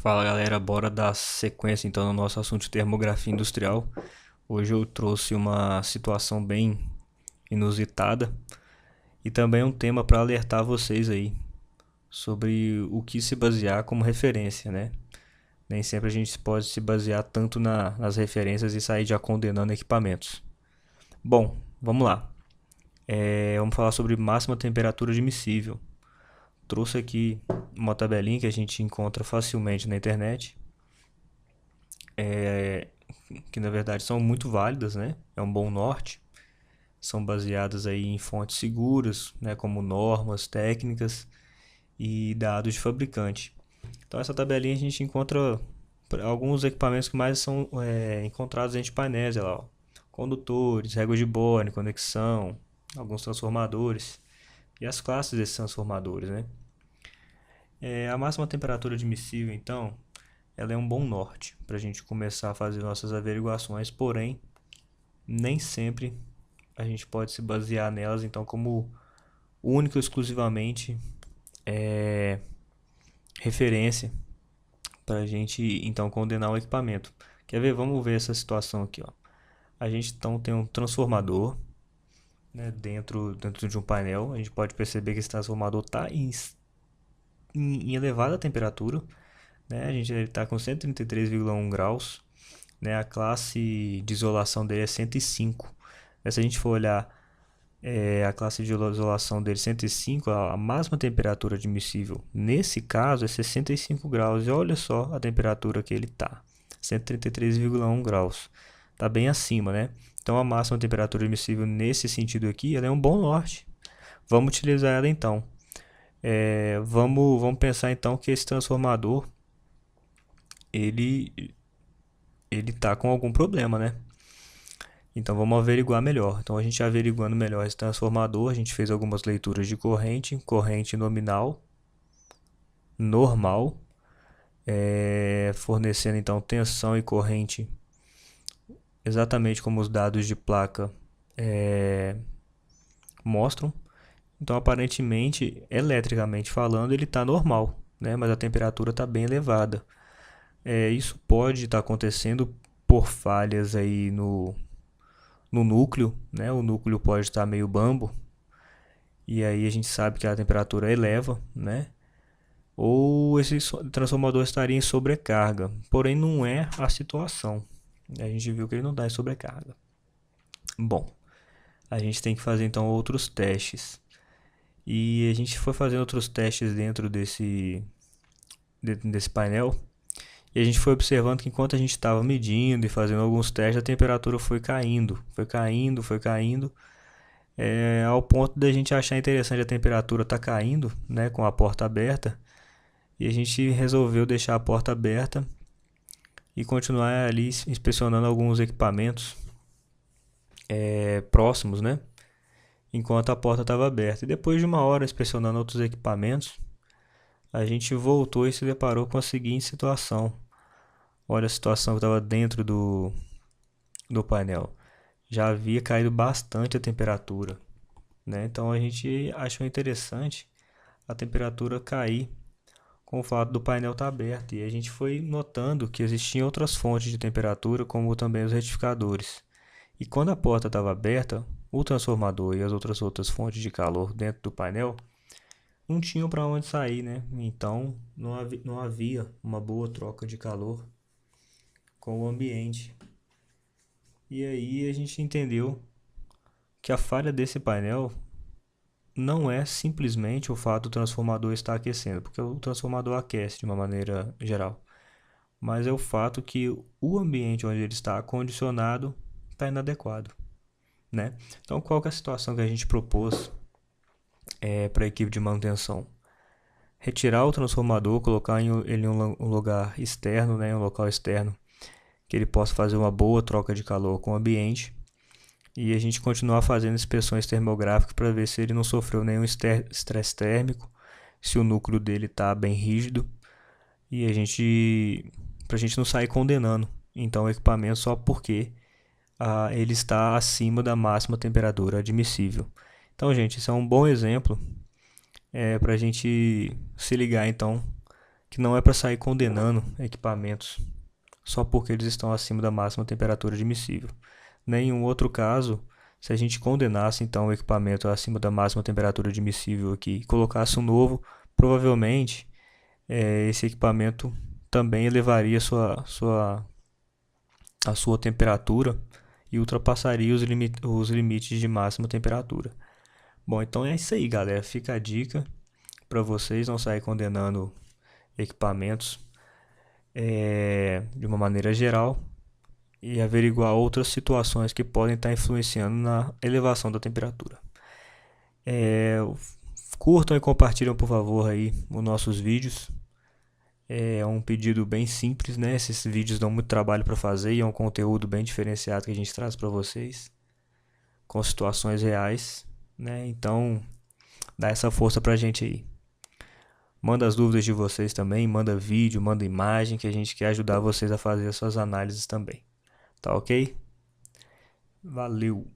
Fala galera, bora dar sequência então no nosso assunto de termografia industrial. Hoje eu trouxe uma situação bem inusitada e também um tema para alertar vocês aí sobre o que se basear como referência, né? Nem sempre a gente pode se basear tanto nas referências e sair já condenando equipamentos. Bom, vamos lá. Vamos falar sobre máxima temperatura admissível. Trouxe aqui uma tabelinha que a gente encontra facilmente na internet, que na verdade são muito válidas, né? É um bom norte. São baseadas aí em fontes seguras, né? Como normas, técnicas e dados de fabricante. Então essa tabelinha a gente encontra alguns equipamentos que mais são encontrados dentro de painéis, olha lá, ó. Condutores, réguas de Born, conexão, alguns transformadores e as classes desses transformadores, né? A máxima temperatura admissível, então, ela é um bom norte para a gente começar a fazer nossas averiguações, porém, nem sempre a gente pode se basear nelas, então, como única e exclusivamente referência para a gente, então, condenar o equipamento. Quer ver? Vamos ver essa situação aqui, ó. A gente, então, tem um transformador, né, dentro de um painel. A gente pode perceber que esse transformador está em elevada temperatura, né? A gente está com 133,1 graus, né? A classe de isolação dele é 105. Se a gente for olhar a classe de isolação dele 105, a máxima temperatura admissível nesse caso é 65 graus. E olha só a temperatura que ele está, 133,1 graus. Está bem acima, né? Então a máxima temperatura admissível nesse sentido aqui, ela é um bom norte. Vamos utilizar ela então. Vamos pensar então que esse transformador ele tá com algum problema, né? Então vamos averiguar melhor. Então a gente averiguando melhor esse transformador, a gente fez algumas leituras de corrente nominal, normal, fornecendo então tensão e corrente exatamente como os dados de placa mostram. Então aparentemente, eletricamente falando, ele está normal, né? Mas a temperatura está bem elevada. Isso pode estar acontecendo por falhas aí no núcleo, né? O núcleo pode estar meio bambo, e aí a gente sabe que a temperatura eleva, né? Ou esse transformador estaria em sobrecarga, porém não é a situação. A gente viu que ele não está em sobrecarga. Bom, a gente tem que fazer então outros testes. E a gente foi fazendo outros testes dentro desse painel. E a gente foi observando que enquanto a gente estava medindo e fazendo alguns testes, a temperatura foi caindo, ao ponto da gente achar interessante a temperatura estar caindo, né, com a porta aberta. E a gente resolveu deixar a porta aberta e continuar ali inspecionando alguns equipamentos próximos, né, enquanto a porta estava aberta. E depois de uma hora inspecionando outros equipamentos, a gente voltou e se deparou com a seguinte situação. Olha a situação que estava dentro do painel. Já havia caído bastante a temperatura, né? Então a gente achou interessante a temperatura cair com o fato do painel estar aberto. E a gente foi notando que existiam outras fontes de temperatura, como também os retificadores. E quando a porta estava aberta, o transformador e as outras fontes de calor dentro do painel não tinham para onde sair, né? Então não havia uma boa troca de calor com o ambiente. E aí a gente entendeu que a falha desse painel não é simplesmente o fato do transformador estar aquecendo, porque o transformador aquece de uma maneira geral, mas é o fato que o ambiente onde ele está acondicionado está inadequado, né? Então qual que é a situação que a gente propôs para a equipe de manutenção? Retirar o transformador, colocar ele em um lugar externo, né, um local externo, que ele possa fazer uma boa troca de calor com o ambiente, e a gente continuar fazendo inspeções termográficas para ver se ele não sofreu nenhum estresse térmico, se o núcleo dele está bem rígido, e para a gente não sair condenando então o equipamento só porque ele está acima da máxima temperatura admissível. Então, gente, isso é um bom exemplo para a gente se ligar então que não é para sair condenando equipamentos só porque eles estão acima da máxima temperatura admissível. Nem em um outro caso, se a gente condenasse então o equipamento acima da máxima temperatura admissível aqui e colocasse um novo, provavelmente esse equipamento também elevaria a sua temperatura e ultrapassaria os limites de máxima temperatura. Bom, então é isso aí, galera. Fica a dica para vocês não sair condenando equipamentos de uma maneira geral e averiguar outras situações que podem estar influenciando na elevação da temperatura. Curtam e compartilham, por favor, aí os nossos vídeos. É um pedido bem simples, né? Esses vídeos dão muito trabalho para fazer e é um conteúdo bem diferenciado que a gente traz para vocês, com situações reais, né? Então, dá essa força pra gente aí. Manda as dúvidas de vocês também, manda vídeo, manda imagem, que a gente quer ajudar vocês a fazer as suas análises também. Tá ok? Valeu!